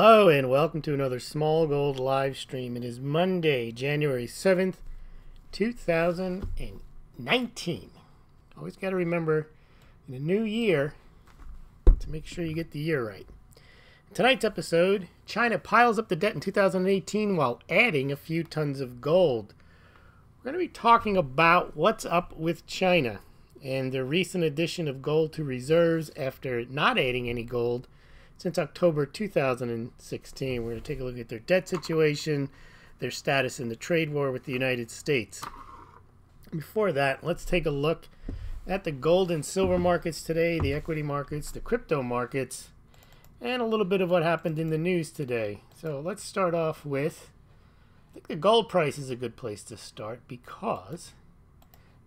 Hello and welcome to another Smaulgld live stream. It is Monday, January 7th, 2019. Always got to remember in a new year to make sure you get the year right. In tonight's episode, China piles up the debt in 2018 while adding a few tons of gold. We're going to be talking about what's up with China and the recent addition of gold to reserves after not adding any gold since October 2016. We're going to take a look at their debt situation, their status in the trade war with the United States. Before that, let's take a look at the gold and silver markets today, the equity markets, the crypto markets, and a little bit of what happened in the news today. So let's start off with, I think the gold price is a good place to start because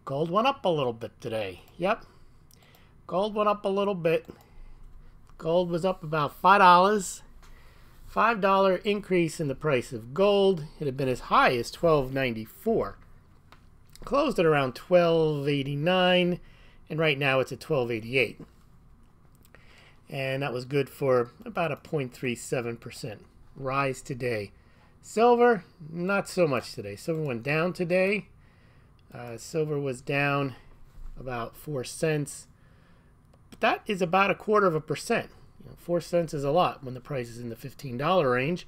gold went up a little bit today. Yep, gold went up a little bit. Gold was up about $5. $5 increase in the price of gold. It had been as high as $12.94. Closed at around $12.89, and right now it's at $12.88. And that was good for about a 0.37% rise today. Silver, not so much today. Silver went down today. Silver was down about 4 cents. But that is about 1/4%. 4 cents is a lot when the price is in the $15 range.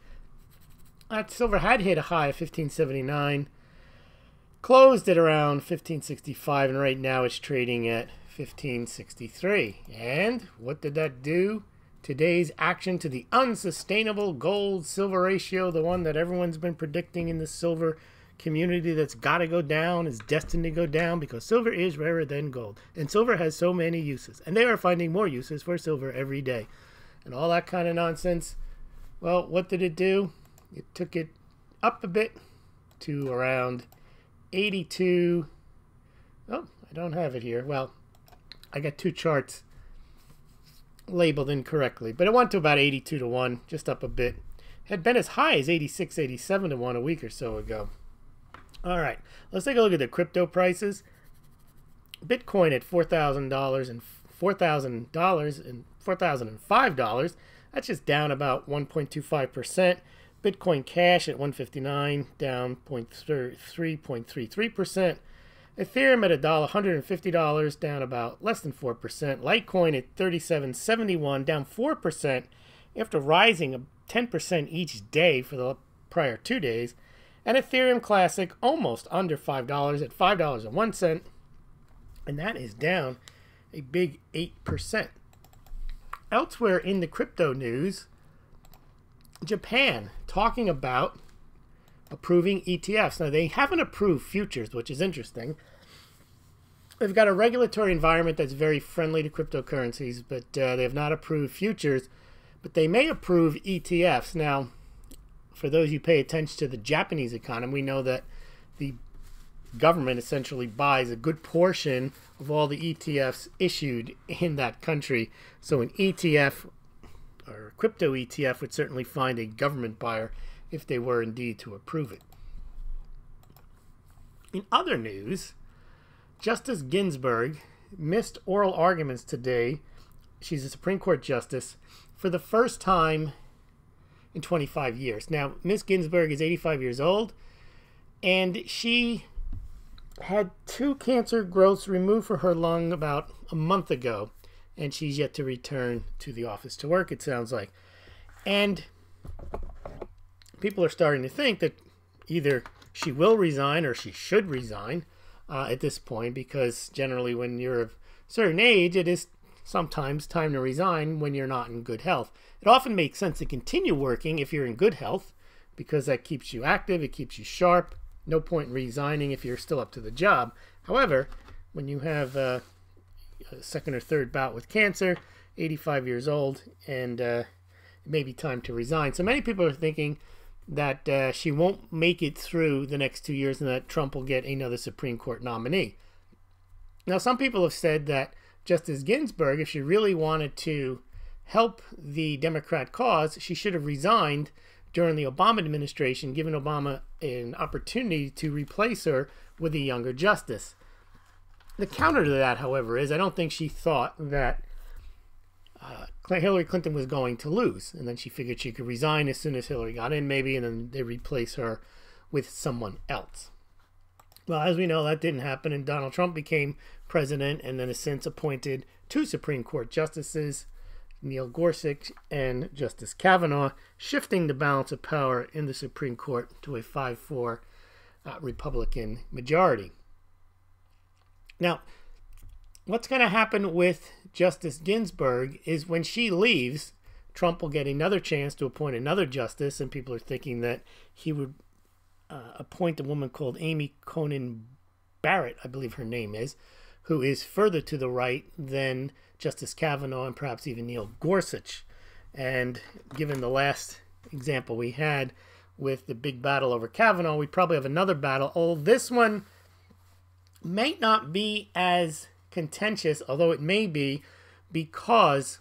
That silver had hit a high of $15.79, closed at around $15.65, and right now it's trading at $15.63. And what did that do? Today's action to the unsustainable gold-silver ratio, the one that everyone's been predicting in the silver community that's got to go down, is destined to go down because silver is rarer than gold. And silver has so many uses. And they are finding more uses for silver every day. And all that kind of nonsense. Well, what did it do? It took it up a bit to around 82. Oh, I don't have it here. Well, I got two charts labeled incorrectly. But it went to about 82 to 1, just up a bit. Had been as high as 86, 87 to 1 a week or so ago. All right, let's take a look at the crypto prices. Bitcoin at $4,000 and $4,005. That's just down about 1.25%. Bitcoin Cash at $159, down 3.33%. Ethereum at $150, down about less than 4%. Litecoin at $37.71, down 4% after rising 10% each day for the prior 2 days. And Ethereum Classic almost under $5 at $5.01, and that is down a big 8%. Elsewhere in the crypto news, Japan talking about approving ETFs. Now, they haven't approved futures, which is interesting. They've got a regulatory environment that's very friendly to cryptocurrencies, but they have not approved futures, but they may approve ETFs. Now, for those who pay attention to the Japanese economy, we know that the government essentially buys a good portion of all the ETFs issued in that country. So an ETF or a crypto ETF would certainly find a government buyer if they were indeed to approve it. In other news, Justice Ginsburg missed oral arguments today. She's a Supreme Court justice for the first time in 25 years. Now, Ms. Ginsburg is 85 years old, and she had 2 cancer growths removed from her lung about a month ago, and she's yet to return to the office to work, it sounds like. And people are starting to think that either she will resign or she should resign at this point, because generally when you're of a certain age, it is sometimes time to resign when you're not in good health. It often makes sense to continue working if you're in good health, because that keeps you active, it keeps you sharp. No point in resigning if you're still up to the job. However, when you have a second or third bout with cancer, 85 years old, and it may be time to resign. So many people are thinking that she won't make it through the next 2 years and that Trump will get another Supreme Court nominee. Now, some people have said that Justice Ginsburg, if she really wanted to help the Democrat cause, she should have resigned during the Obama administration, giving Obama an opportunity to replace her with a younger justice. The counter to that, however, is I don't think she thought that Hillary Clinton was going to lose. And then she figured she could resign as soon as Hillary got in, maybe, and then they replace her with someone else. Well, as we know, that didn't happen, and Donald Trump became president and then has since appointed 2 Supreme Court justices, Neil Gorsuch and Justice Kavanaugh, shifting the balance of power in the Supreme Court to a 5-4 Republican majority. Now, what's going to happen with Justice Ginsburg is when she leaves, Trump will get another chance to appoint another justice, and people are thinking that he would appoint a woman called Amy Coney Barrett, I believe her name is, who is further to the right than Justice Kavanaugh and perhaps even Neil Gorsuch. And given the last example we had with the big battle over Kavanaugh, we probably have another battle. Although this one may not be as contentious, although it may be, because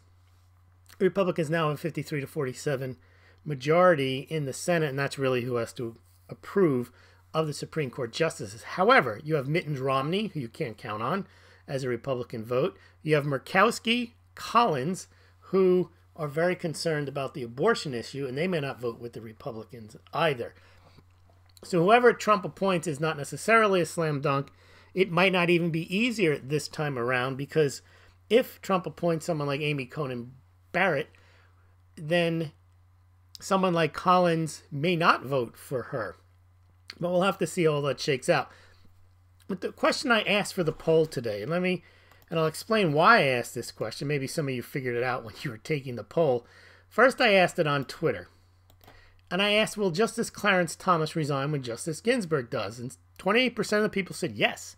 Republicans now have a 53 to 47 majority in the Senate, and that's really who has to approve of the Supreme Court justices. However, you have Mitt Romney, who you can't count on as a Republican vote. You have Murkowski, Collins, who are very concerned about the abortion issue, and they may not vote with the Republicans either. So whoever Trump appoints is not necessarily a slam dunk. It might not even be easier this time around, because if Trump appoints someone like Amy Coney Barrett, then someone like Collins may not vote for her. But we'll have to see how all that shakes out. But the question I asked for the poll today, and I'll explain why I asked this question. Maybe some of you figured it out when you were taking the poll. First, I asked it on Twitter. And I asked, will Justice Clarence Thomas resign when Justice Ginsburg does? And 28% of the people said yes.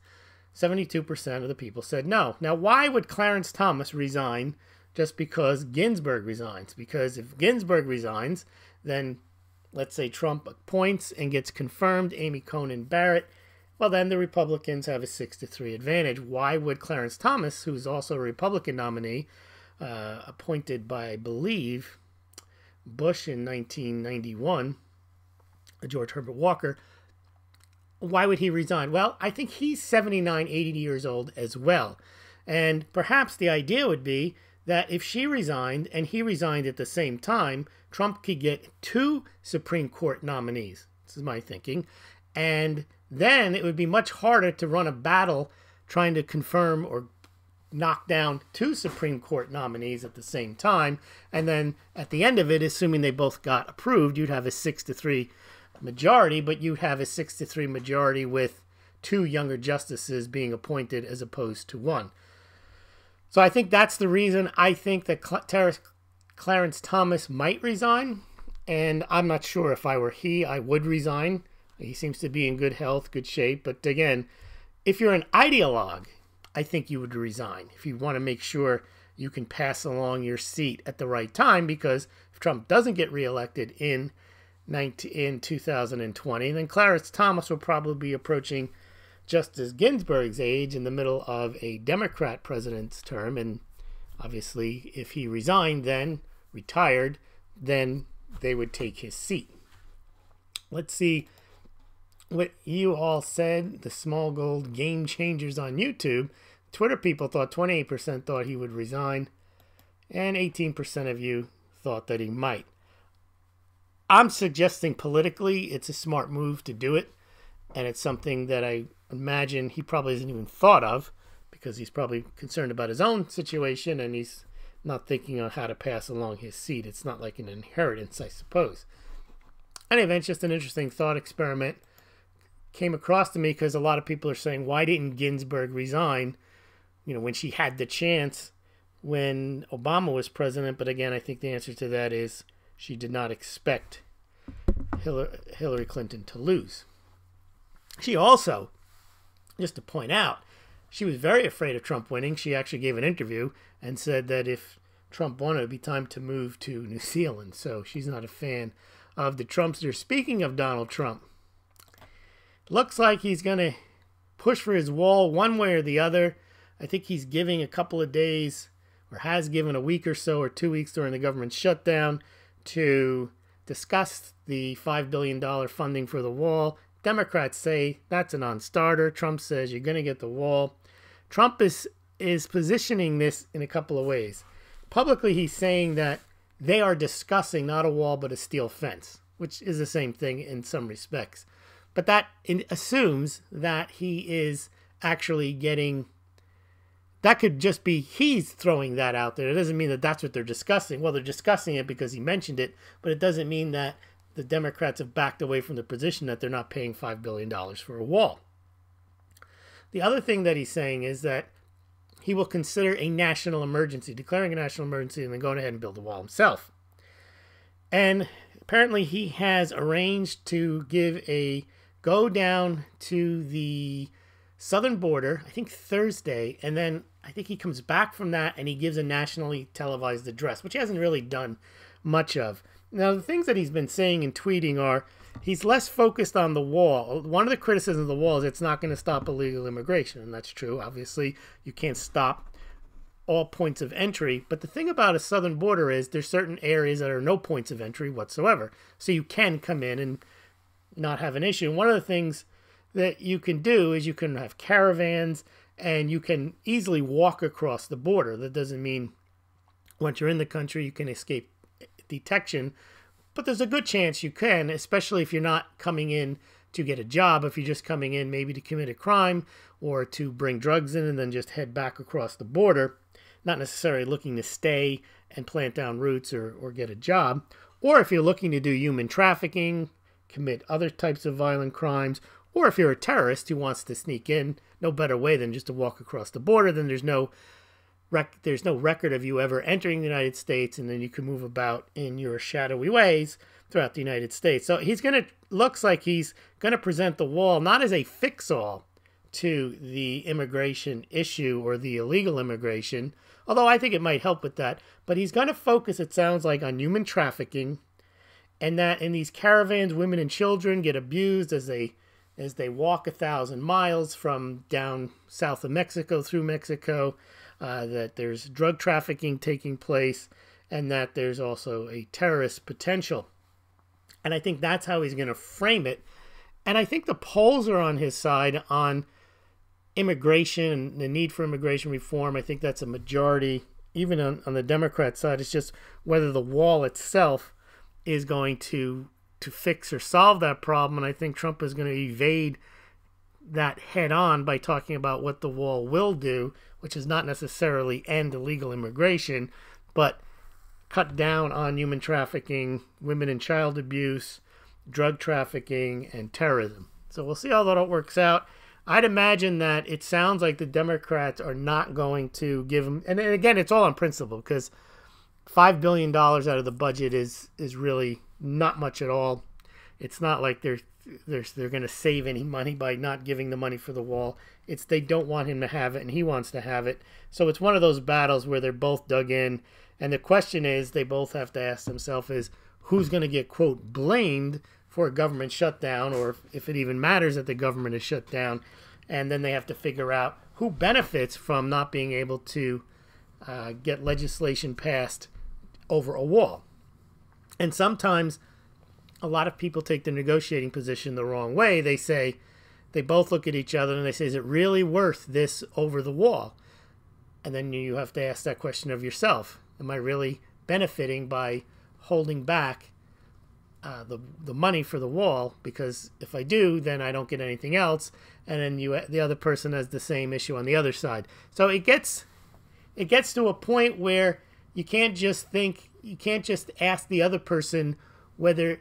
72% of the people said no. Now, why would Clarence Thomas resign just because Ginsburg resigns? Because if Ginsburg resigns, then let's say Trump appoints and gets confirmed Amy Coney Barrett, well, then the Republicans have a 6-3 advantage. Why would Clarence Thomas, who's also a Republican nominee, appointed by, I believe, Bush in 1991, George Herbert Walker, why would he resign? Well, I think he's 79, 80 years old as well. And perhaps the idea would be that if she resigned and he resigned at the same time, Trump could get 2 Supreme Court nominees. This is my thinking. And then it would be much harder to run a battle trying to confirm or knock down 2 Supreme Court nominees at the same time. And then at the end of it, assuming they both got approved, you'd have a 6-3 majority, but you'd have a 6-3 majority with 2 younger justices being appointed as opposed to 1. So I think that's the reason I think that Clarence Thomas might resign. And I'm not sure if I were he, I would resign. He seems to be in good health, good shape. But again, if you're an ideologue, I think you would resign if you want to make sure you can pass along your seat at the right time, because if Trump doesn't get reelected in 2020, then Clarence Thomas will probably be approaching Justice Ginsburg's age in the middle of a Democrat president's term. And obviously, if he resigned then, retired, then they would take his seat. Let's see what you all said. The Smaulgld game changers on YouTube. Twitter people thought 28% thought he would resign, and 18% of you thought that he might. I'm suggesting politically it's a smart move to do it, and it's something that I imagine he probably hasn't even thought of, because he's probably concerned about his own situation and he's not thinking on how to pass along his seat. It's not like an inheritance, I suppose. Anyway, it's just an interesting thought experiment. Came across to me because a lot of people are saying, why didn't Ginsburg resign, when she had the chance when Obama was president? But again, I think the answer to that is she did not expect Hillary Clinton to lose. She also, just to point out, she was very afraid of Trump winning. She actually gave an interview and said that if Trump won, it would be time to move to New Zealand. So she's not a fan of the Trumpsters. Speaking of Donald Trump, looks like he's going to push for his wall one way or the other. I think he's giving a couple of days, or has given a week or so, or 2 weeks during the government shutdown, to discuss the $5 billion funding for the wall. Democrats say that's a non-starter. Trump says you're going to get the wall. Trump is positioning this in a couple of ways. Publicly, he's saying that they are discussing not a wall but a steel fence, which is the same thing in some respects. But that assumes that he is actually getting... That could just be he's throwing that out there. It doesn't mean that that's what they're discussing. Well, they're discussing it because he mentioned it, but it doesn't mean that the Democrats have backed away from the position that they're not paying $5 billion for a wall. The other thing that he's saying is that he will consider a national emergency, declaring a national emergency, and then going ahead and build the wall himself. And apparently he has arranged to go down to the southern border, I think Thursday, and then I think he comes back from that and he gives a nationally televised address, which he hasn't really done much of. Now, the things that he's been saying and tweeting are he's less focused on the wall. One of the criticisms of the wall is it's not going to stop illegal immigration, and that's true. Obviously, you can't stop all points of entry, but the thing about a southern border is there's certain areas that are no points of entry whatsoever, so you can come in and not have an issue. And one of the things that you can do is you can have caravans and you can easily walk across the border. That doesn't mean once you're in the country you can escape detection, but there's a good chance you can, especially if you're not coming in to get a job. If you're just coming in maybe to commit a crime or to bring drugs in and then just head back across the border, not necessarily looking to stay and plant down roots or get a job. Or if you're looking to do human trafficking, commit other types of violent crimes, or if you're a terrorist who wants to sneak in, no better way than just to walk across the border. Then there's no record of you ever entering the United States, and then you can move about in your shadowy ways throughout the United States. So looks like he's gonna present the wall not as a fix-all to the immigration issue or the illegal immigration, although I think it might help with that, but he's gonna focus, it sounds like, on human trafficking, and that in these caravans, women and children get abused as they walk 1,000 miles from down south of Mexico through Mexico, that there's drug trafficking taking place, and that there's also a terrorist potential. And I think that's how he's going to frame it. And I think the polls are on his side on immigration and the need for immigration reform. I think that's a majority. Even on the Democrat side, it's just whether the wall itself is going to fix or solve that problem. And I think Trump is going to evade that head on by talking about what the wall will do, which is not necessarily end illegal immigration, but cut down on human trafficking, women and child abuse, drug trafficking, and terrorism. So we'll see how that all works out. I'd imagine that it sounds like the Democrats are not going to give him, and again, it's all on principle, because $5 billion out of the budget is really not much at all. It's not like they're going to save any money by not giving the money for the wall. It's they don't want him to have it, and he wants to have it. So it's one of those battles where they're both dug in, and the question is they both have to ask themselves is who's going to get, quote, blamed for a government shutdown, or if it even matters that the government is shut down. And then they have to figure out who benefits from not being able to get legislation passed over a wall. And sometimes a lot of people take the negotiating position the wrong way. They both look at each other and they say, is it really worth this over the wall? And then you have to ask that question of yourself. Am I really benefiting by holding back the money for the wall? Because if I do, then I don't get anything else. And then the other person has the same issue on the other side. So it gets to a point where you can't just ask the other person whether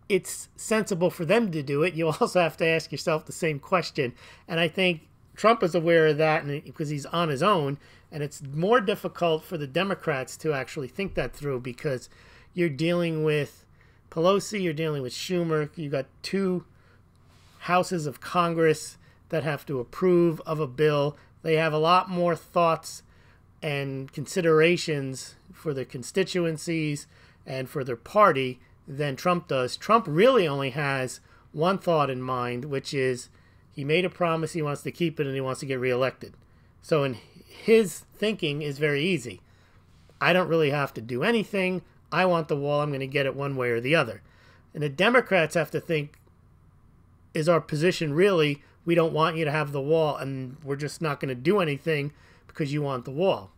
it's sensible for them to do it. You also have to ask yourself the same question. And I think Trump is aware of that because he's on his own. And it's more difficult for the Democrats to actually think that through, because you're dealing with Pelosi, you're dealing with Schumer. You got two houses of Congress that have to approve of a bill. They have a lot more thoughts and considerations for their constituencies and for their party than Trump does. Trump really only has one thought in mind, which is he made a promise, he wants to keep it, and he wants to get reelected. So in his thinking is very easy. I don't really have to do anything. I want the wall. I'm going to get it one way or the other. And the Democrats have to think, is our position really, we don't want you to have the wall and we're just not going to do anything because you want the wall?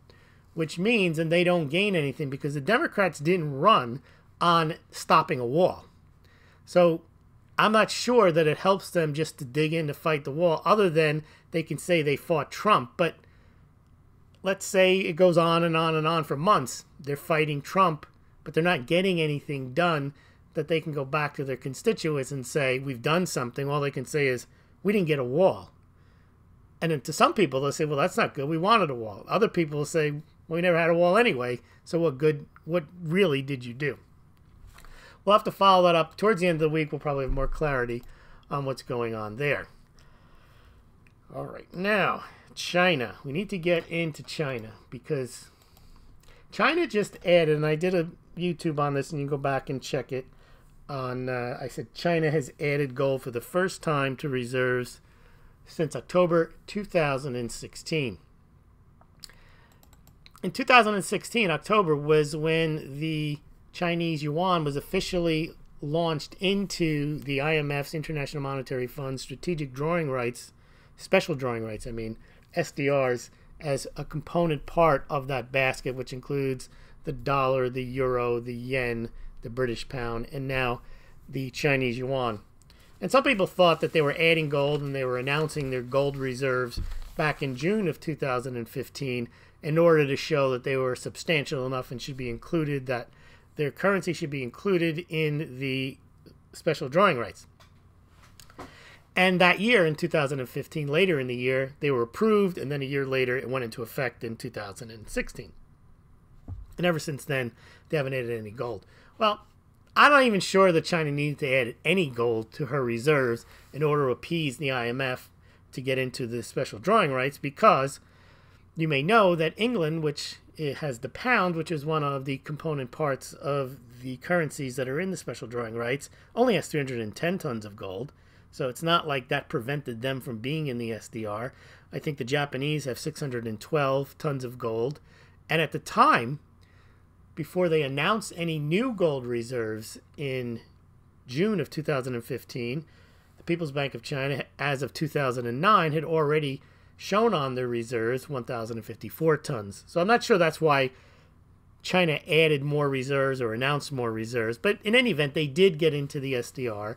which means, and they don't gain anything because the Democrats didn't run on stopping a wall. So I'm not sure that it helps them just to dig in to fight the wall, other than they can say they fought Trump. But let's say it goes on and on and on for months. They're fighting Trump, but they're not getting anything done that they can go back to their constituents and say, we've done something. All they can say is, we didn't get a wall. And then to some people, they'll say, well, that's not good. We wanted a wall. Other people will say, well, we never had a wall anyway. So what really did you do? We'll have to follow that up. Towards the end of the week, we'll probably have more clarity on what's going on there. All right. Now, China. We need to get into China because China just added, and I did a YouTube on this, and you can go back and check it. I said China has added gold for the first time to reserves since October 2016. In 2016, October was when the Chinese yuan was officially launched into the IMF's International Monetary Fund strategic drawing rights, special drawing rights, SDRs, as a component part of that basket, which includes the dollar, the euro, the yen, the British pound, and now the Chinese yuan. And some people thought that they were adding gold and they were announcing their gold reserves back in June of 2015 in order to show that they were substantial enough and should be included, that their currency should be included in the special drawing rights. And that year, in 2015, later in the year, they were approved, and then a year later, it went into effect in 2016. And ever since then, they haven't added any gold. Well, I'm not even sure that China needed to add any gold to her reserves in order to appease the IMF to get into the special drawing rights, because you may know that England, which has the pound, which is one of the component parts of the currencies that are in the special drawing rights, only has 310 tons of gold. So it's not like that prevented them from being in the SDR. I think the Japanese have 612 tons of gold. And at the time, before they announced any new gold reserves in June of 2015, the People's Bank of China, as of 2009, had already shown on their reserves 1,054 tons. So I'm not sure that's why China added more reserves or announced more reserves. But in any event, they did get into the SDR,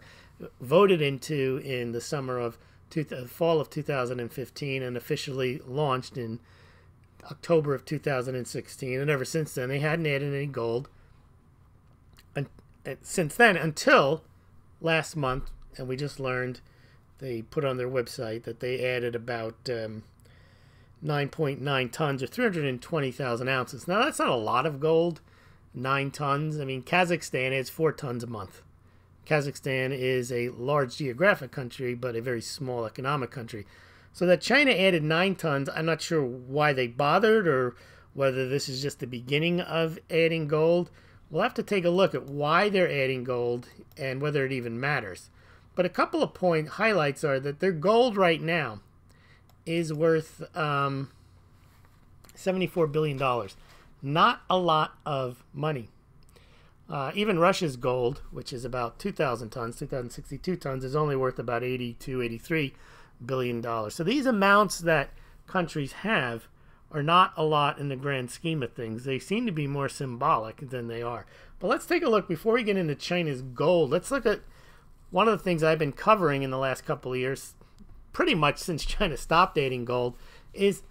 voted into in the fall of 2015, and officially launched in October of 2016. And ever since then, they hadn't added any gold. And since then, until last month, and we just learned, they put on their website that they added about 9.9 tons or 320,000 ounces. Now, that's not a lot of gold, 9 tons. Kazakhstan adds 4 tons a month. Kazakhstan is a large geographic country, but a very small economic country. So that China added 9 tons, I'm not sure why they bothered, or whether this is just the beginning of adding gold. We'll have to take a look at why they're adding gold and whether it even matters. But a couple of highlights are that their gold right now is worth $74 billion. Not a lot of money. Even Russia's gold, which is about 2,000 tons, 2,062 tons, is only worth about $83 billion. So these amounts that countries have are not a lot in the grand scheme of things. They seem to be more symbolic than they are. But let's take a look, before we get into China's gold, let's look at one of the things I've been covering in the last couple of years, pretty much since China stopped adding gold, is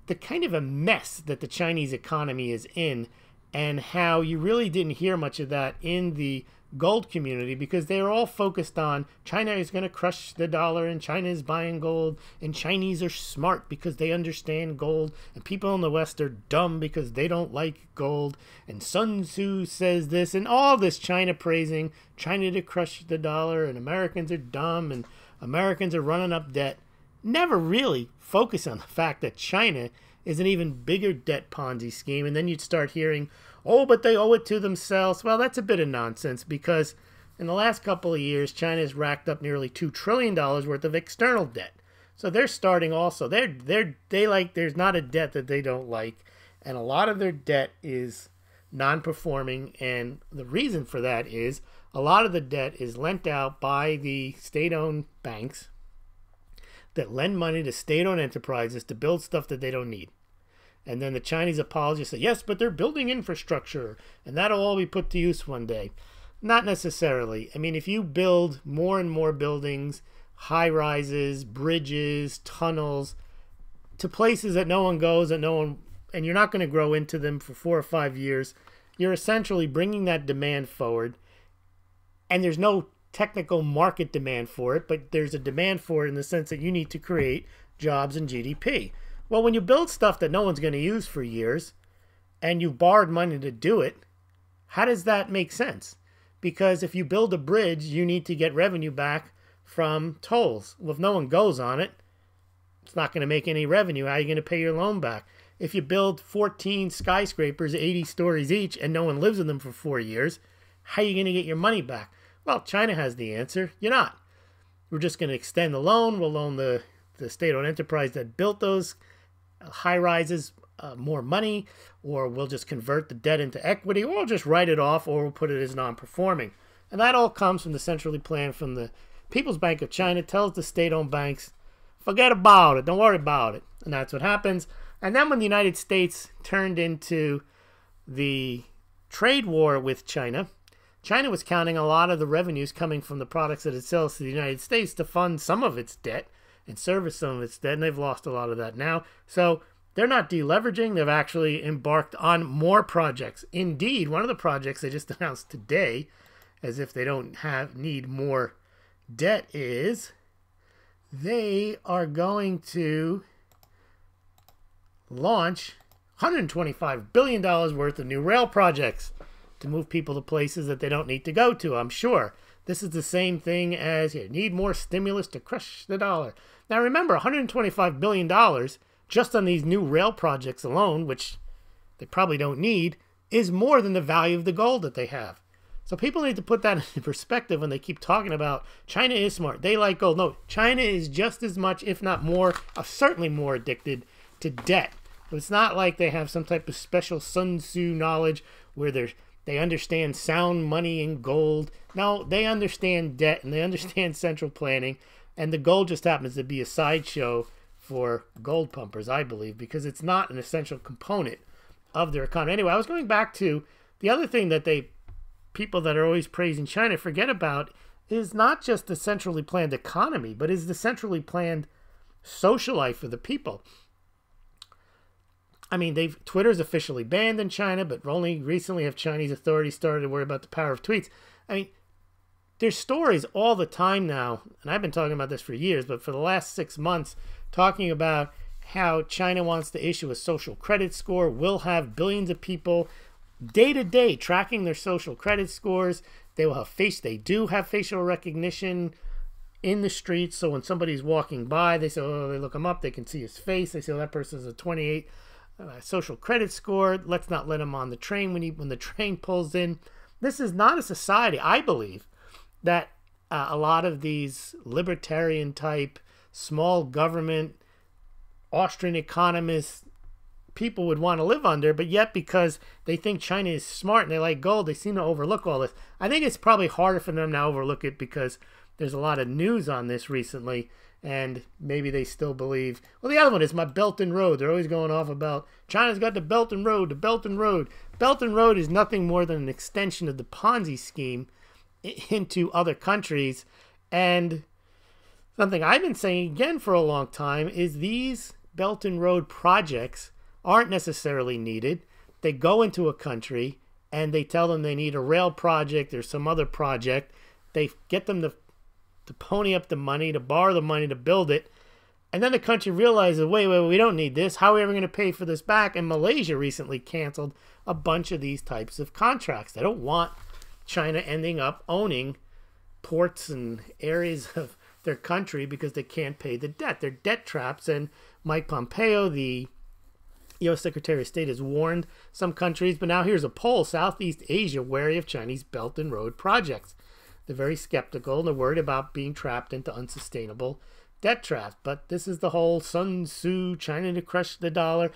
the kind of a mess that the Chinese economy is in, and how you really didn't hear much of that in the gold community, because they were all focused on China is going to crush the dollar, and China is buying gold, and Chinese are smart because they understand gold, and people in the West are dumb because they don't like gold, and Sun Tzu says this, and all this China praising China to crush the dollar, and Americans are dumb, and Americans are running up debt. Never really focus on the fact that China is an even bigger debt Ponzi scheme. And then you'd start hearing, oh, but they owe it to themselves. Well, that's a bit of nonsense, because in the last couple of years, China has racked up nearly $2 trillion worth of external debt. So they're starting also. There's not a debt that they don't like. And a lot of their debt is non-performing. And the reason for that is a lot of the debt is lent out by the state-owned banks that lend money to state-owned enterprises to build stuff that they don't need. And then the Chinese apologists say, yes, but they're building infrastructure, and that'll all be put to use one day. Not necessarily. I mean, if you build more and more buildings, high rises, bridges, tunnels, to places that no one goes, and you're not going to grow into them for 4 or 5 years, you're essentially bringing that demand forward. And there's no technical market demand for it, but there's a demand for it in the sense that you need to create jobs and GDP. Well, when you build stuff that no one's going to use for years, and you've borrowed money to do it, how does that make sense? Because if you build a bridge, you need to get revenue back from tolls. Well, if no one goes on it, it's not going to make any revenue. How are you going to pay your loan back? If you build 14 skyscrapers, 80 stories each, and no one lives in them for 4 years, how are you going to get your money back? Well, China has the answer. You're not. We're just going to extend the loan. We'll loan the state-owned enterprise that built those high-rises more money, or we'll just convert the debt into equity, or we'll just write it off, or we'll put it as non-performing. And that all comes from the centrally planned from the People's Bank of China, tells the state-owned banks, forget about it, don't worry about it. And that's what happens. And then when the United States turned into the trade war with China, China was counting a lot of the revenues coming from the products that it sells to the United States to fund some of its debt and service some of its debt, and they've lost a lot of that now. So they're not deleveraging. They've actually embarked on more projects. Indeed, one of the projects they just announced today, as if they don't need more debt, is they are going to launch $125 billion worth of new rail projects to move people to places that they don't need to go to, I'm sure. This is the same thing as you need more stimulus to crush the dollar. Now remember, $125 billion just on these new rail projects alone, which they probably don't need, is more than the value of the gold that they have. So people need to put that into perspective when they keep talking about China is smart. They like gold. No, China is just as much, if not more, certainly more addicted to debt. It's not like they have some type of special Sun Tzu knowledge where they understand sound money and gold. No, they understand debt and they understand central planning. And the gold just happens to be a sideshow for gold pumpers, I believe, because it's not an essential component of their economy. Anyway, I was going back to the other thing that people that are always praising China forget about is not just the centrally planned economy, but is the centrally planned social life of the people. I mean, Twitter's officially banned in China, but only recently have Chinese authorities started to worry about the power of tweets. I mean, there's stories all the time now, and I've been talking about this for years, but for the last 6 months, talking about how China wants to issue a social credit score, will have billions of people day to day tracking their social credit scores. They will have they do have facial recognition in the streets, so when somebody's walking by, they say, oh, they look him up, they can see his face, they say, oh, that person's a 28 social credit score. Let's not let him on the train when the train pulls in. This is not a society, I believe, that a lot of these libertarian type, small government, Austrian economists, people would want to live under, but yet because they think China is smart and they like gold, they seem to overlook all this. I think it's probably harder for them to overlook it because there's a lot of news on this recently, and maybe they still believe. Well, the other one is my Belt and Road. They're always going off about China's got the Belt and Road, the Belt and Road. Belt and Road is nothing more than an extension of the Ponzi scheme into other countries. And something I've been saying again for a long time is these Belt and Road projects aren't necessarily needed. They go into a country and they tell them they need a rail project or some other project. They get them to pony up the money, to borrow the money to build it. And then the country realizes, wait, we don't need this. How are we ever going to pay for this back? And Malaysia recently canceled a bunch of these types of contracts. They don't want China ending up owning ports and areas of their country because they can't pay the debt. They're debt traps. And Mike Pompeo, the U.S. Secretary of State, has warned some countries. But now here's a poll: Southeast Asia wary of Chinese Belt and Road projects. They're very skeptical and they're worried about being trapped into unsustainable debt traps. But this is the whole Sun Tzu, China to crush the dollar.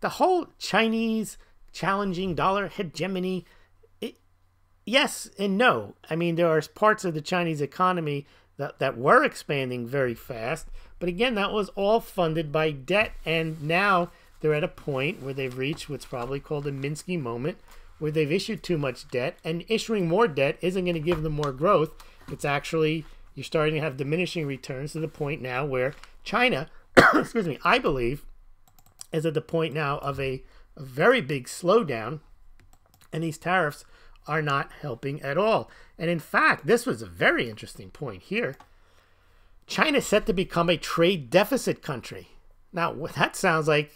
The whole Chinese challenging dollar hegemony. Yes and no. I mean, there are parts of the Chinese economy that were expanding very fast. But again, that was all funded by debt. And now they're at a point where they've reached what's probably called a Minsky moment, where they've issued too much debt, and issuing more debt isn't going to give them more growth. It's actually, you're starting to have diminishing returns to the point now where China, excuse me, I believe, is at the point now of a very big slowdown, and these tariffs are not helping at all. And in fact, this was a very interesting point here. China is set to become a trade deficit country. Now, that sounds like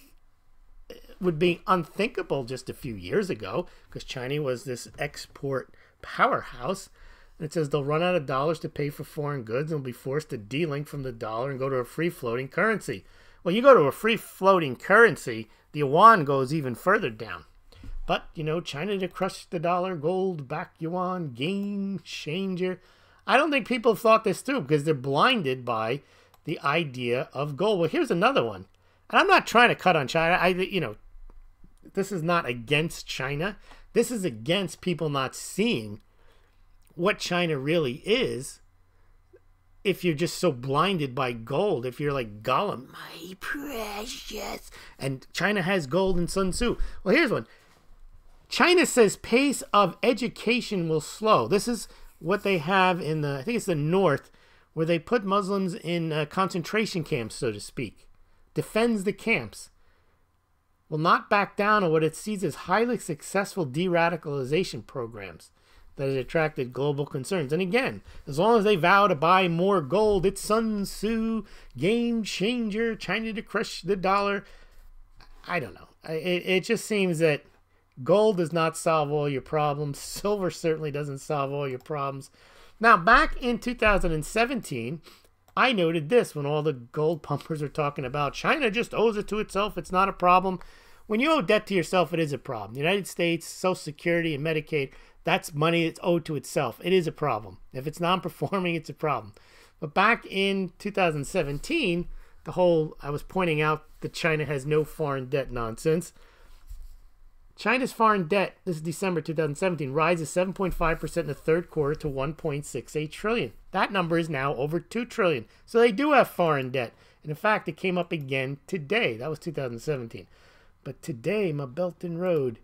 would be unthinkable just a few years ago, because China was this export powerhouse. And it says they'll run out of dollars to pay for foreign goods and will be forced to delink from the dollar and go to a free-floating currency. Well, you go to a free-floating currency, the yuan goes even further down. But, you know, China to crush the dollar, gold, back yuan, game changer. I don't think people have thought this through because they're blinded by the idea of gold. Well, here's another one. And I'm not trying to cut on China. You know, this is not against China. This is against people not seeing what China really is. If you're just so blinded by gold, if you're like Gollum, my precious, and China has gold and Sun Tzu. Well, here's one. China says pace of education will slow. This is what they have in the, I think it's the north, where they put Muslims in concentration camps, so to speak. Defends the camps. Will not back down on what it sees as highly successful de-radicalization programs that has attracted global concerns. And again, as long as they vow to buy more gold, it's Sun Tzu, game changer, China to crush the dollar. I don't know. It just seems that gold does not solve all your problems. Silver certainly doesn't solve all your problems. Now, back in 2017, I noted this when all the gold pumpers are talking about China just owes it to itself. It's not a problem. When you owe debt to yourself, it is a problem. The United States, Social Security, and Medicaid, that's money that's owed to itself. It is a problem. If it's non-performing, it's a problem. But back in 2017, the whole, I was pointing out that China has no foreign debt nonsense. China's foreign debt, this is December 2017, rises 7.5% in the third quarter to 1.68 trillion. That number is now over 2 trillion. So they do have foreign debt. And in fact, it came up again today. That was 2017. But today, my Belt and Road,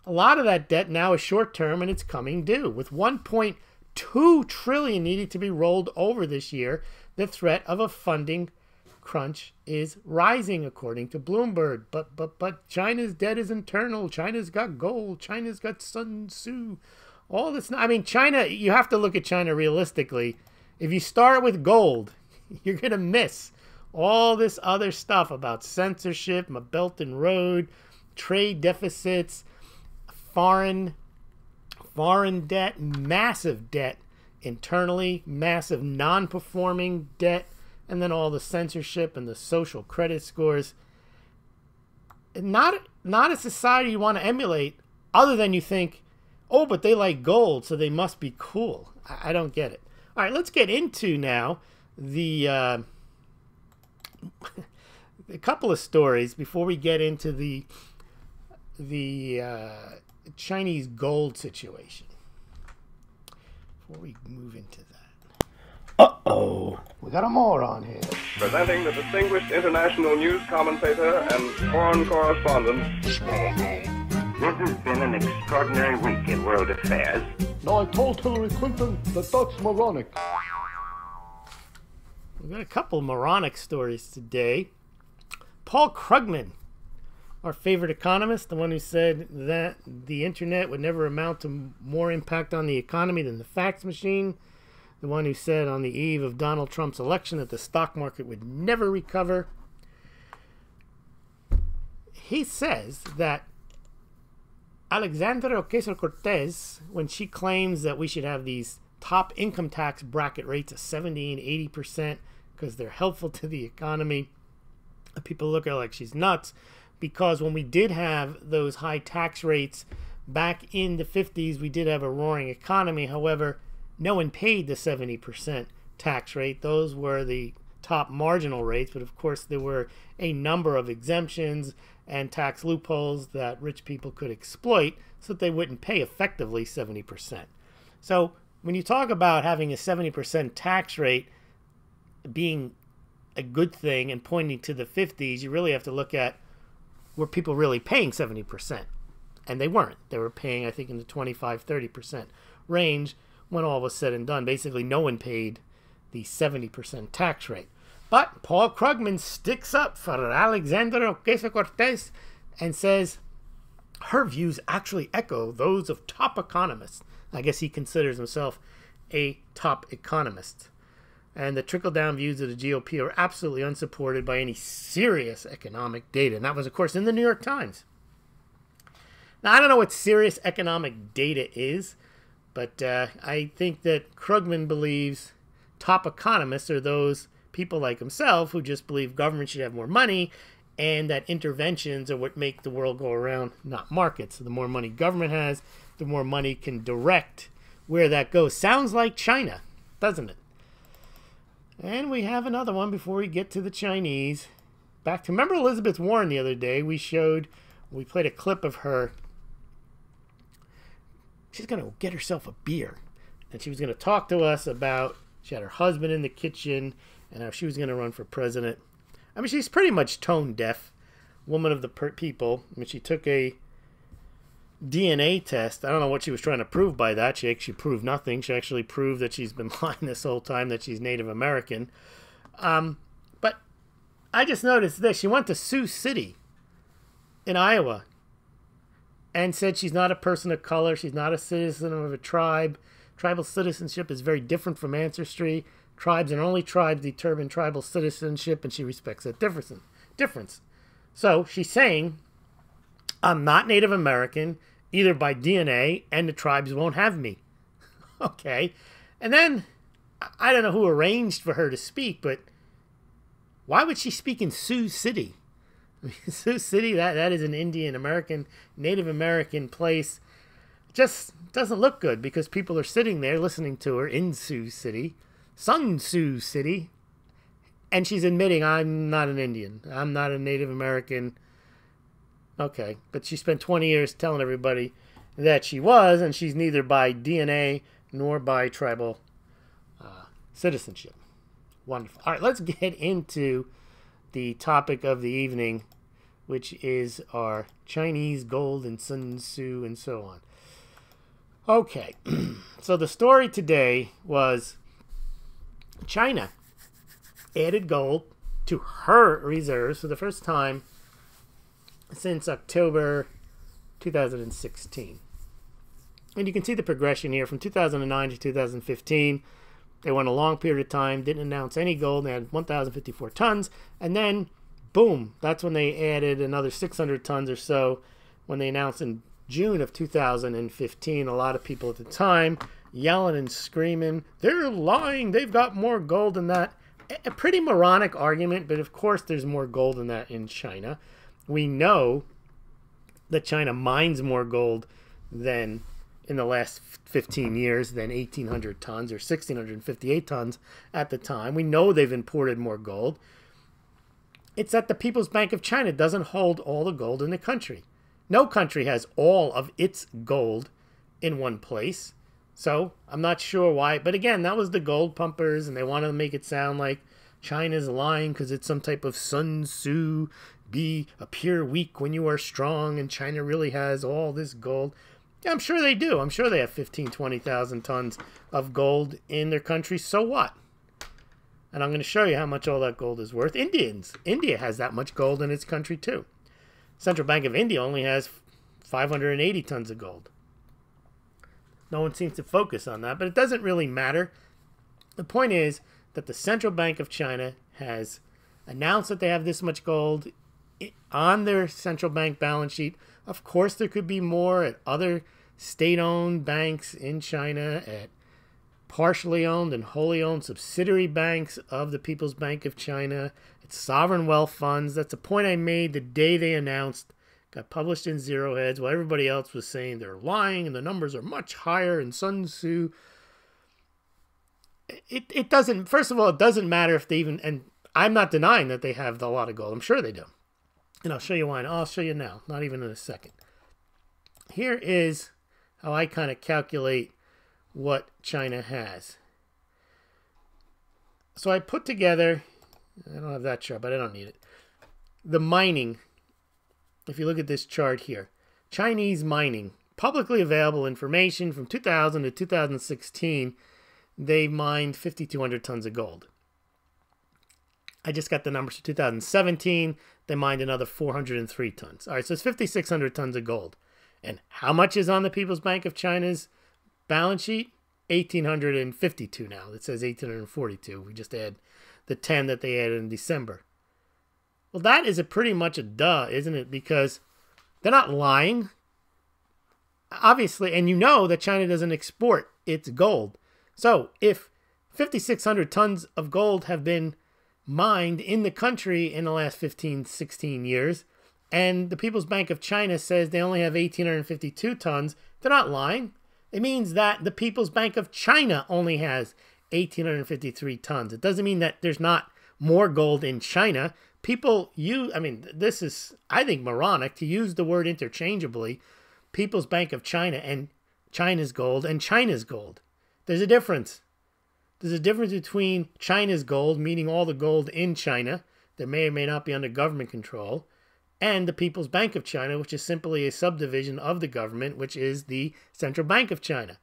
a lot of that debt now is short-term and it's coming due. With 1.2 trillion needing to be rolled over this year, the threat of a funding crunch is rising, according to Bloomberg. But China's debt is internal. China's got gold. China's got Sun Tzu. All this. I mean, China, you have to look at China realistically. If you start with gold, you're going to miss all this other stuff about censorship, my Belt and Road, trade deficits, foreign debt, massive debt internally, massive non-performing debt, and then all the censorship and the social credit scores. Not a society you want to emulate, other than you think, oh, but they like gold, so they must be cool. I don't get it. All right, let's get into now the a couple of stories before we get into the Chinese gold situation. Before we move into that. Uh-oh. We got a moron here. Presenting the distinguished international news commentator and foreign correspondent, Smaulgld. This has been an extraordinary week in world affairs. No, I told Hillary Clinton that that's moronic. We've got a couple moronic stories today. Paul Krugman, our favorite economist, the one who said that the internet would never amount to more impact on the economy than the fax machine. The one who said on the eve of Donald Trump's election that the stock market would never recover. He says that Alexandria Ocasio-Cortez, when she claims that we should have these top income tax bracket rates of 70 and 80% because they're helpful to the economy, people look at her like she's nuts, because when we did have those high tax rates back in the 50s, we did have a roaring economy. However, no one paid the 70% tax rate. Those were the top marginal rates, but of course there were a number of exemptions and tax loopholes that rich people could exploit so that they wouldn't pay effectively 70%. So when you talk about having a 70% tax rate being a good thing and pointing to the 50s, you really have to look at, were people really paying 70%? And they weren't. They were paying, I think, in the 25-30% range when all was said and done. Basically, no one paid the 70% tax rate. But Paul Krugman sticks up for Alexandria Ocasio-Cortez and says her views actually echo those of top economists. I guess he considers himself a top economist. And the trickle-down views of the GOP are absolutely unsupported by any serious economic data. And that was, of course, in the New York Times. Now, I don't know what serious economic data is, but I think that Krugman believes top economists are those people like himself who just believe government should have more money and that interventions are what make the world go around, not markets. So the more money government has, the more money can direct where that goes. Sounds like China, doesn't it? And we have another one before we get to the Chinese. Back to, remember Elizabeth Warren the other day? We played a clip of her. She's going to get herself a beer. And she was going to talk to us about, she had her husband in the kitchen and how she was going to run for president. I mean, she's pretty much tone deaf, woman of the people. I mean, she took a DNA test. I don't know what she was trying to prove by that. She actually proved nothing. She actually proved that she's been lying this whole time, that she's Native American. But I just noticed this. She went to Sioux City in Iowa and said she's not a person of color. She's not a citizen of a tribe. Tribal citizenship is very different from ancestry. Tribes and only tribes determine tribal citizenship, and she respects that difference. So she's saying, I'm not Native American, either by DNA, and the tribes won't have me. Okay. And then, I don't know who arranged for her to speak, but why would she speak in Sioux City? I mean, Sioux City, that is an Indian American, Native American place. Just doesn't look good because people are sitting there listening to her in Sioux City. Sun Sioux City, and she's admitting, I'm not an Indian. I'm not a Native American. Okay, but she spent 20 years telling everybody that she was, and she's neither by DNA nor by tribal citizenship. Wonderful. All right, let's get into the topic of the evening, which is our Chinese gold and Sun Tzu and so on. Okay, so the story today was China added gold to her reserves for the first time since October 2016. And you can see the progression here from 2009 to 2015. They went a long period of time, didn't announce any gold. They had 1,054 tons. And then, boom, that's when they added another 600 tons or so when they announced in June of 2015. A lot of people at the time yelling and screaming, they're lying, they've got more gold than that. A pretty moronic argument, but of course there's more gold than that in China. We know that China mines more gold than in the last 15 years than 1,800 tons or 1,658 tons at the time. We know they've imported more gold. It's that the People's Bank of China doesn't hold all the gold in the country. No country has all of its gold in one place. So I'm not sure why. But again, that was the gold pumpers, and they wanted to make it sound like China's lying because it's some type of Sun Tzu, appear weak when you are strong, and China really has all this gold. Yeah, I'm sure they do. I'm sure they have 15,000, 20,000 tons of gold in their country. So what? And I'm going to show you how much all that gold is worth. India has that much gold in its country too. Central Bank of India only has 580 tons of gold. No one seems to focus on that, but it doesn't really matter. The point is that the Central Bank of China has announced that they have this much gold on their central bank balance sheet. Of course, there could be more at other state-owned banks in China, at partially owned and wholly owned subsidiary banks of the People's Bank of China, at sovereign wealth funds. That's a point I made the day they announced. Got published in Zero Heads while everybody else was saying they're lying and the numbers are much higher in Sun Tzu. It doesn't, first of all, it doesn't matter if they even, and I'm not denying that they have a lot of gold. I'm sure they do. And I'll show you why. And I'll show you now, not even in a second. Here is how I kind of calculate what China has. So I put together I don't have that chart, but I don't need it. The mining, if you look at this chart here, Chinese mining, publicly available information from 2000 to 2016, they mined 5,200 tons of gold. I just got the numbers for 2017. They mined another 403 tons. All right, so it's 5,600 tons of gold. And how much is on the People's Bank of China's balance sheet? 1,852 now. It says 1,842. We just add the 10 that they added in December. Well, that is pretty much a duh, isn't it? Because they're not lying. Obviously, and you know that China doesn't export its gold. So if 5,600 tons of gold have been mined in the country in the last 15, 16 years, and the People's Bank of China says they only have 1,852 tons, they're not lying. It means that the People's Bank of China only has 1,853 tons. It doesn't mean that there's not more gold in China. People use, I mean, this is, I think, moronic to use the word interchangeably, People's Bank of China and China's gold and China's gold. There's a difference. There's a difference between China's gold, meaning all the gold in China that may or may not be under government control, and the People's Bank of China, which is simply a subdivision of the government, which is the Central Bank of China.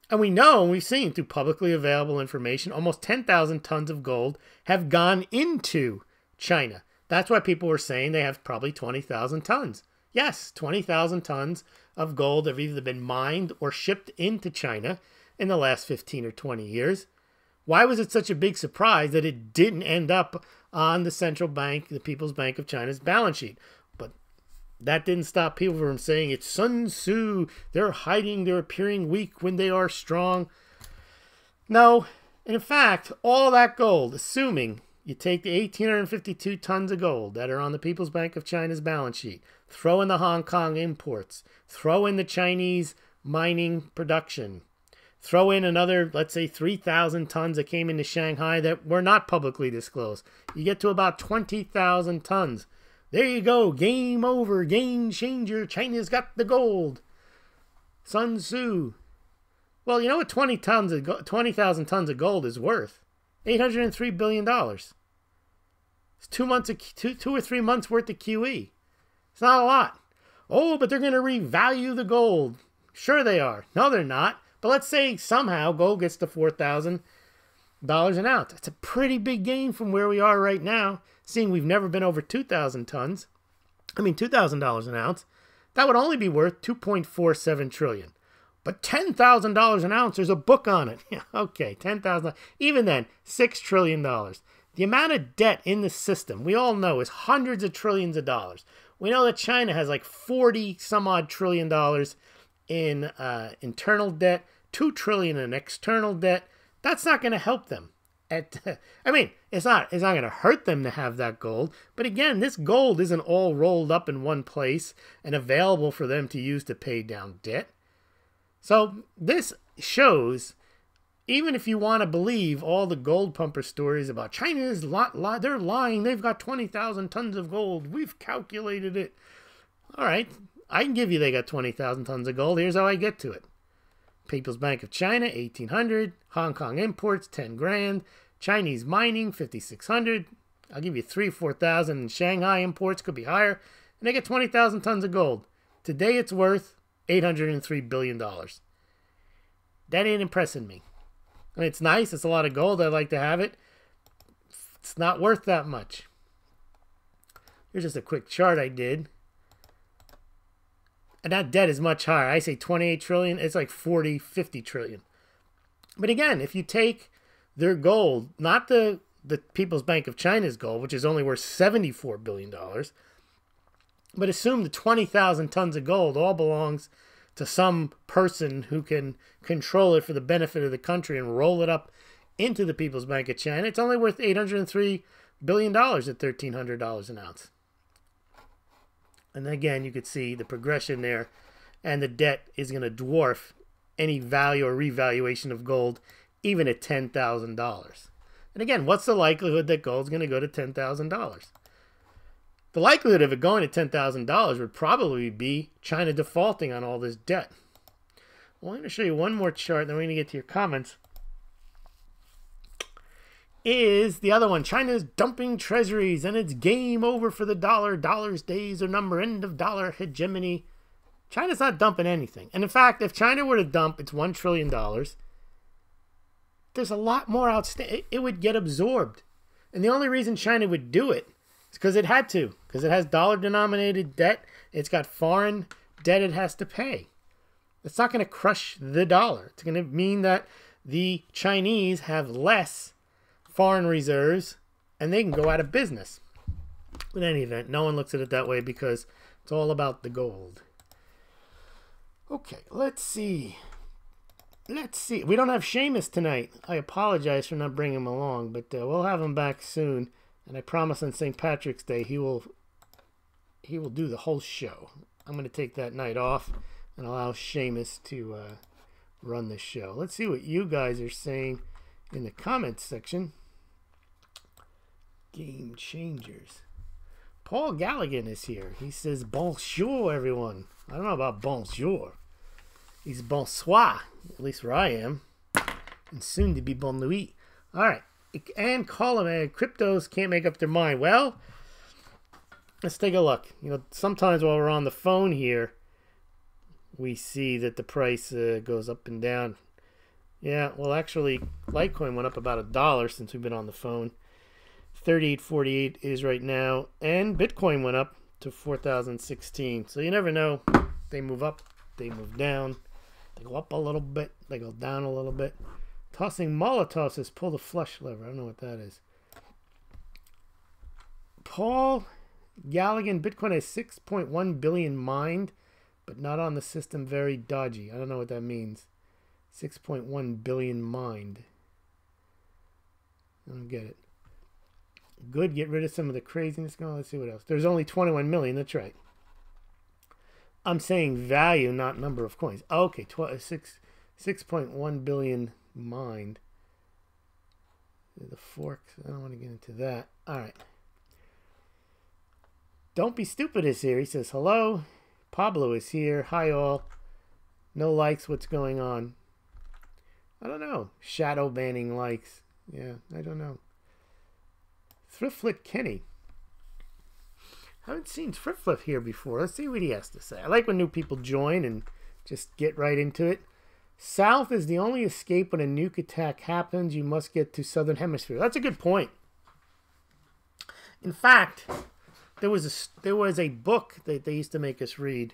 And we know, and we've seen through publicly available information, almost 10,000 tons of gold have gone into China. That's why people were saying they have probably 20,000 tons. Yes, 20,000 tons of gold have either been mined or shipped into China in the last 15 or 20 years. Why was it such a big surprise that it didn't end up on the central bank, the People's Bank of China's balance sheet? But that didn't stop people from saying it's Sun Tzu. They're hiding, they're appearing weak when they are strong. No, and in fact, all that gold, assuming you take the 1,852 tons of gold that are on the People's Bank of China's balance sheet, throw in the Hong Kong imports, throw in the Chinese mining production, throw in another, let's say, 3,000 tons that came into Shanghai that were not publicly disclosed. You get to about 20,000 tons. There you go. Game over. Game changer. China's got the gold. Sun Tzu. Well, you know what 20,000 tons of gold is worth? $803 billion. It's 2 months of, two or 3 months worth of QE. It's not a lot. Oh, but they're going to revalue the gold. Sure they are. No, they're not. But let's say somehow gold gets to $4,000 an ounce. It's a pretty big gain from where we are right now, seeing we've never been over 2,000 tons. I mean, $2,000 an ounce. That would only be worth $2.47 trillion. But $10,000 an ounce, there's a book on it. Yeah, okay, $10,000. Even then, $6 trillion. The amount of debt in the system, we all know, is hundreds of trillions of dollars. We know that China has like 40 some odd trillion dollars in internal debt, $2 trillion in external debt. That's not going to help them. I mean, it's not going to hurt them to have that gold. But again, this gold isn't all rolled up in one place and available for them to use to pay down debt. So this shows, even if you want to believe all the gold pumper stories about China is they're lying. They've got 20,000 tons of gold. We've calculated it. All right. I can give you they got 20,000 tons of gold. Here's how I get to it. People's Bank of China, 1,800. Hong Kong imports, 10 grand. Chinese mining, 5,600. I'll give you 3,000 or 4,000 in Shanghai imports. Could be higher. And they get 20,000 tons of gold. Today it's worth $803 billion. That ain't impressing me. I mean, it's nice. It's a lot of gold. I'd like to have it. It's not worth that much. Here's just a quick chart I did. And that debt is much higher. I say 28 trillion. It's like 40, 50 trillion. But again, if you take their gold, not the People's Bank of China's gold, which is only worth $74 billion, but assume the 20,000 tons of gold all belongs to some person who can control it for the benefit of the country and roll it up into the People's Bank of China, it's only worth $803 billion at $1,300 an ounce. And again, you could see the progression there, and the debt is going to dwarf any value or revaluation of gold, even at $10,000. And again, what's the likelihood that gold's going to go to $10,000? The likelihood of it going to $10,000 would probably be China defaulting on all this debt. Well, I'm going to show you one more chart, then we're going to get to your comments. is the other one. China is dumping treasuries and it's game over for the dollar. Dollar's days are numbered. End of dollar hegemony. China's not dumping anything. And in fact, if China were to dump its $1 trillion, there's a lot more outstanding. It would get absorbed. And the only reason China would do it is because it had to. Because it has dollar-denominated debt. It's got foreign debt it has to pay. It's not going to crush the dollar. It's going to mean that the Chinese have less foreign reserves and they can go out of business. In any event, no one looks at it that way because it's all about the gold. Okay, let's see. We don't have Seamus tonight. I apologize for not bringing him along, but we'll have him back soon. And I promise on St. Patrick's Day he will do the whole show. I'm going to take that night off and allow Seamus to run the show. Let's see what you guys are saying in the comments section. Game changers. Paul Galligan is here. He says, bonjour, everyone. I don't know about bonjour. He's bonsoir, at least where I am. And soon to be bon nuit. All right. And column cryptos can't make up their mind. Well, let's take a look. You know, sometimes while we're on the phone here, we see that the price goes up and down. Yeah, well, actually, Litecoin went up about $1 since we've been on the phone. 38.48 is right now. And Bitcoin went up to 4,016. So you never know. They move up. They move down. They go up a little bit. They go down a little bit. Tossing Molotovs says pull the flush lever. I don't know what that is. Paul Galligan, Bitcoin has 6.1 billion mined, but not on the system. Very dodgy. I don't know what that means. 6.1 billion mined. I don't get it. Good, get rid of some of the craziness going on. Let's see what else. There's only 21 million. That's right. I'm saying value, not number of coins. Okay, 6.1 billion mined. The forks. I don't want to get into that. All right. Don't be stupid is here. He says, hello. Pablo is here. Hi, all. No likes. What's going on? I don't know. Shadow banning likes. Yeah, I don't know. Thriftflip Kenny. Haven't seen Thriftflip here before. Let's see what he has to say. I like when new people join and just get right into it. South is the only escape when a nuke attack happens. You must get to Southern Hemisphere. That's a good point. In fact, there was a book that they used to make us read.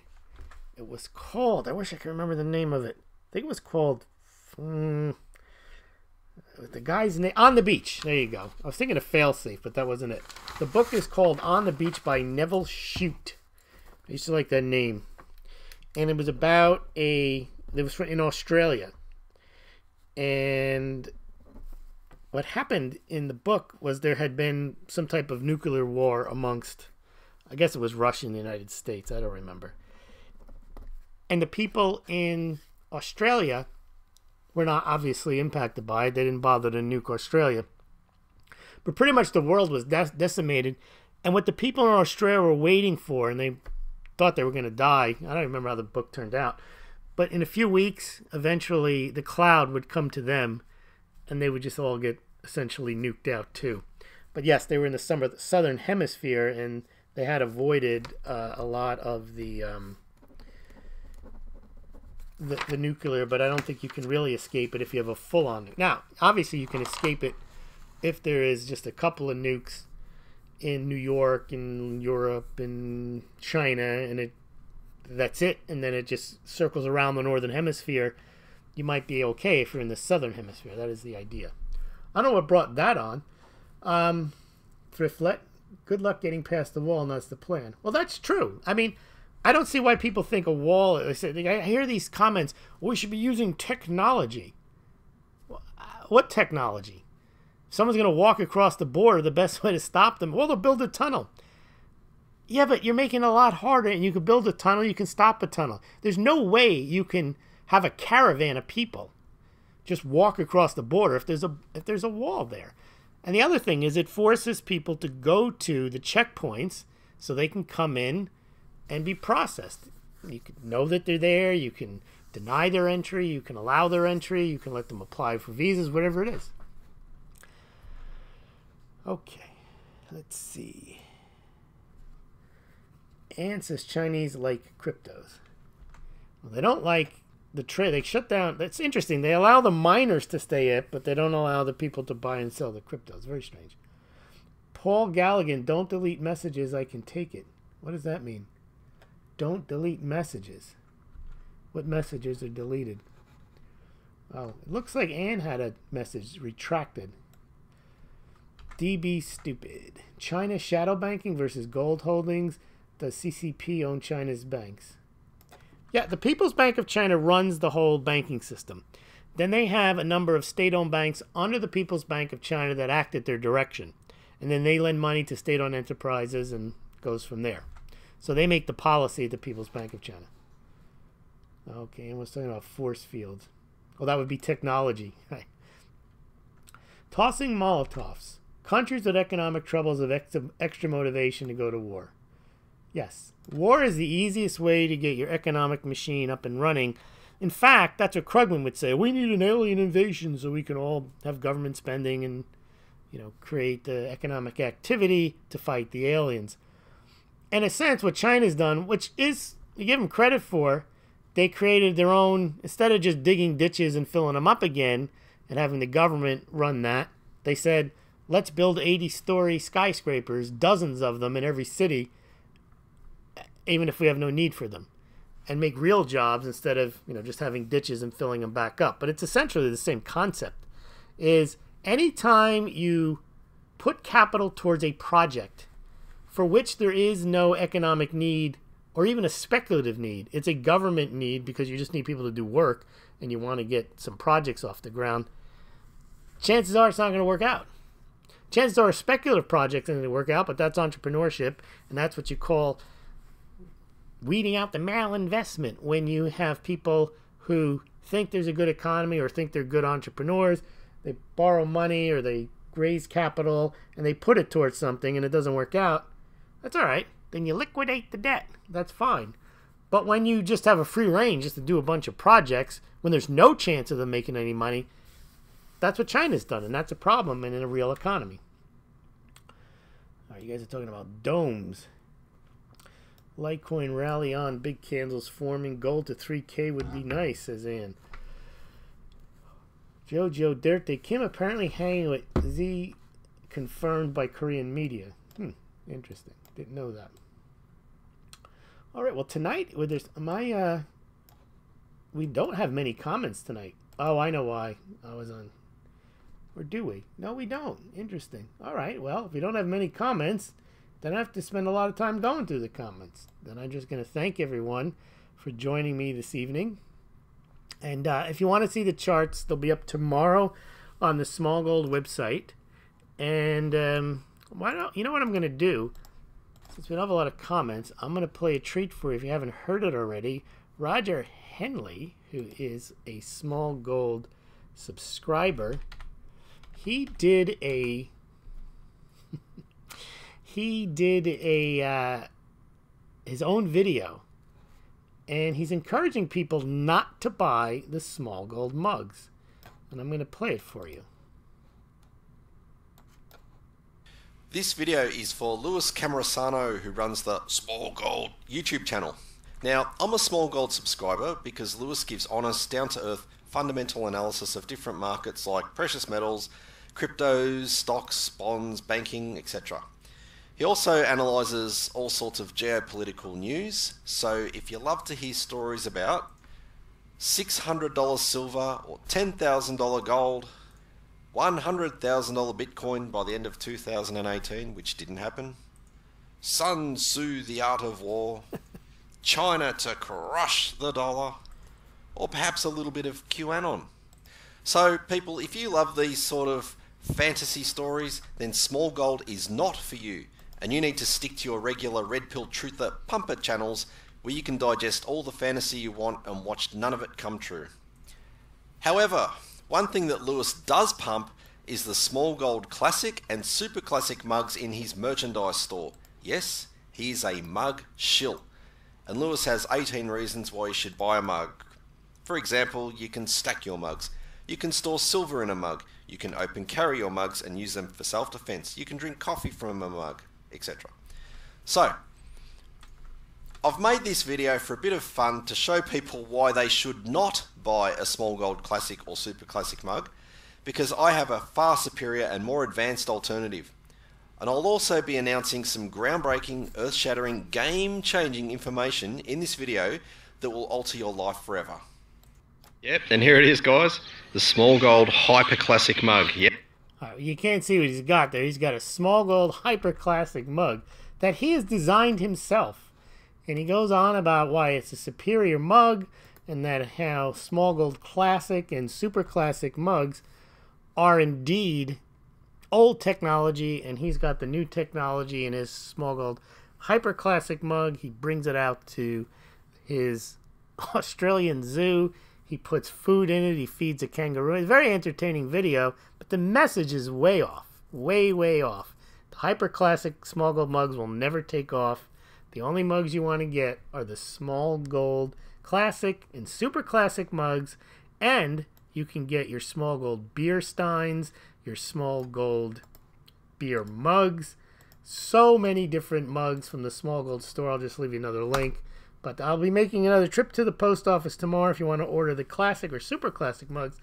It was called, I wish I could remember the name of it. I think it was called the guy's name, On the Beach. There you go. I was thinking of Failsafe, but that wasn't it. The book is called On the Beach by Neville Shute. I used to like that name. And it was about it was in Australia. And what happened in the book was there had been some type of nuclear war amongst, I guess it was Russia and the United States. I don't remember. And the people in Australia were not obviously impacted by it. They didn't bother to nuke Australia. But pretty much the world was decimated. And what the people in Australia were waiting for, and they thought they were going to die. I don't remember how the book turned out. But in a few weeks, eventually the cloud would come to them, and they would just all get essentially nuked out too. But yes, they were in the southern hemisphere, and they had avoided a lot of the nuclear, but I don't think you can really escape it if you have a full-on nuke. Now, obviously you can escape it if there is just a couple of nukes in New York, in Europe, in China, and that's it, and then it just circles around the northern hemisphere. You might be okay if you're in the southern hemisphere. That is the idea. I don't know what brought that on. Thriftlet, good luck getting past the wall, and that's the plan. Well, that's true. I mean, I don't see why people think a wall. I hear these comments, we should be using technology. What technology? If someone's going to walk across the border, the best way to stop them, well, they'll build a tunnel. Yeah, but you're making it a lot harder, and you can build a tunnel, you can stop a tunnel. There's no way you can have a caravan of people just walk across the border if there's a wall there. And the other thing is it forces people to go to the checkpoints so they can come in and be processed. You can know that they're there, you can deny their entry, you can allow their entry, you can let them apply for visas, whatever it is. Okay, let's see. Ann says Chinese like cryptos. Well, they don't like the trade. They shut down. That's interesting. They allow the miners to stay up, but they don't allow the people to buy and sell the cryptos. Very strange. Paul Galligan, don't delete messages. I can take it. What does that mean? Don't delete messages. What messages are deleted? Oh, it looks like Ann had a message retracted. DB stupid. China shadow banking versus gold holdings. Does CCP own China's banks? Yeah, the People's Bank of China runs the whole banking system. Then they have a number of state-owned banks under the People's Bank of China that act at their direction. And then they lend money to state-owned enterprises and goes from there. So they make the policy at the People's Bank of China. Okay, and we're talking about force fields. Well, that would be technology. Tossing Molotovs. Countries with economic troubles have extra motivation to go to war. Yes, war is the easiest way to get your economic machine up and running. In fact, that's what Krugman would say. We need an alien invasion so we can all have government spending and, create the economic activity to fight the aliens. In a sense, what China's done, which is, you give them credit for, they created their own, instead of just digging ditches and filling them up again and having the government run that, they said, let's build 80-story skyscrapers, dozens of them in every city, even if we have no need for them, and make real jobs instead of, just having ditches and filling them back up. But it's essentially the same concept, is anytime you put capital towards a project for which there is no economic need or even a speculative need, it's a government need because you just need people to do work and you want to get some projects off the ground, chances are it's not going to work out. Chances are speculative projects aren't going to work out, but that's entrepreneurship, and that's what you call weeding out the malinvestment, when you have people who think there's a good economy or think they're good entrepreneurs, they borrow money or they raise capital and they put it towards something and it doesn't work out. That's all right. Then you liquidate the debt. That's fine. But when you just have a free reign just to do a bunch of projects, when there's no chance of them making any money, that's what China's done, and that's a problem in a real economy. All right, you guys are talking about domes. Litecoin rally on, big candles forming, gold to 3K would be nice, says Ann. Jojo Dirte Kim apparently hanging with Z, confirmed by Korean media. Interesting. Didn't know that. All right, well tonight we don't have many comments tonight. Oh, I know why. I was on. Or do we? No, we don't. Interesting. All right, well, if we don't have many comments, then I have to spend a lot of time going through the comments. Then I'm just going to thank everyone for joining me this evening. And if you want to see the charts, they'll be up tomorrow on the Smaulgld website. And you know what I'm going to do? Since we don't have a lot of comments, I'm going to play a treat for you if you haven't heard it already. Roger Henley, who is a Smaulgld subscriber, he did a his own video, and he's encouraging people not to buy the Smaulgld mugs, and I'm going to play it for you. This video is for Louis Camerasano, who runs the Smaulgld YouTube channel. Now, I'm a Smaulgld subscriber because Louis gives honest, down-to-earth, fundamental analysis of different markets like precious metals, cryptos, stocks, bonds, banking, etc. He also analyses all sorts of geopolitical news, so if you love to hear stories about $600 silver or $10,000 gold, $100,000 Bitcoin by the end of 2018, which didn't happen, Sun Tzu, the art of war, China to crush the dollar, or perhaps a little bit of QAnon. So people, if you love these sort of fantasy stories, then Smaulgld is not for you, and you need to stick to your regular red pill truther pumper channels where you can digest all the fantasy you want and watch none of it come true. However, one thing that Louis does pump is the Smaulgld Classic and Super Classic mugs in his merchandise store. Yes, he is a mug shill. And Louis has 18 reasons why you should buy a mug. For example, you can stack your mugs. You can store silver in a mug. You can open carry your mugs and use them for self-defense. You can drink coffee from a mug, etc. So, I've made this video for a bit of fun to show people why they should not buy a Smaulgld Classic or Super Classic mug, because I have a far superior and more advanced alternative. And I'll also be announcing some groundbreaking, earth-shattering, game-changing information in this video that will alter your life forever. Yep, and here it is, guys. The Smaulgld Hyper Classic mug. Yep. You can't see what he's got there. He's got a Smaulgld Hyper Classic mug that he has designed himself. And he goes on about why it's a superior mug and that how Smaulgld Classic and Super Classic mugs are indeed old technology, and he's got the new technology in his Smaulgld Hyper Classic mug. He brings it out to his Australian zoo. He puts food in it. He feeds a kangaroo. It's a very entertaining video, but the message is way off. Way, way off. The Hyper Classic Smaulgld mugs will never take off. The only mugs you want to get are the Smaulgld Classic and Super Classic mugs, and you can get your Smaulgld beer steins, your Smaulgld beer mugs, so many different mugs from the Smaulgld store. I'll just leave you another link. But I'll be making another trip to the post office tomorrow. If you want to order the Classic or Super Classic mugs,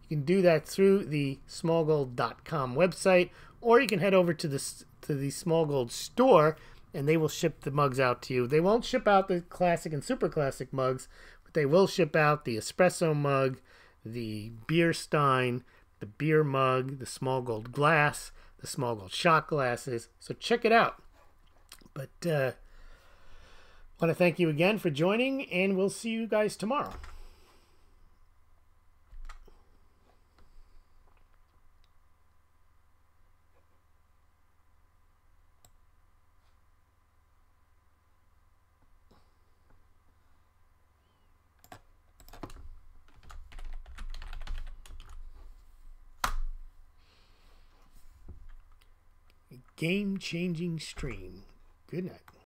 you can do that through the Smaulgld.com website, or you can head over to the Smaulgld store, and they will ship the mugs out to you. They won't ship out the Classic and Super Classic mugs, but they will ship out the espresso mug, the beer stein, the beer mug, the Smaulgld glass, the Smaulgld shot glasses. So check it out. But I want to thank you again for joining, and we'll see you guys tomorrow. Game-changing stream. Good night.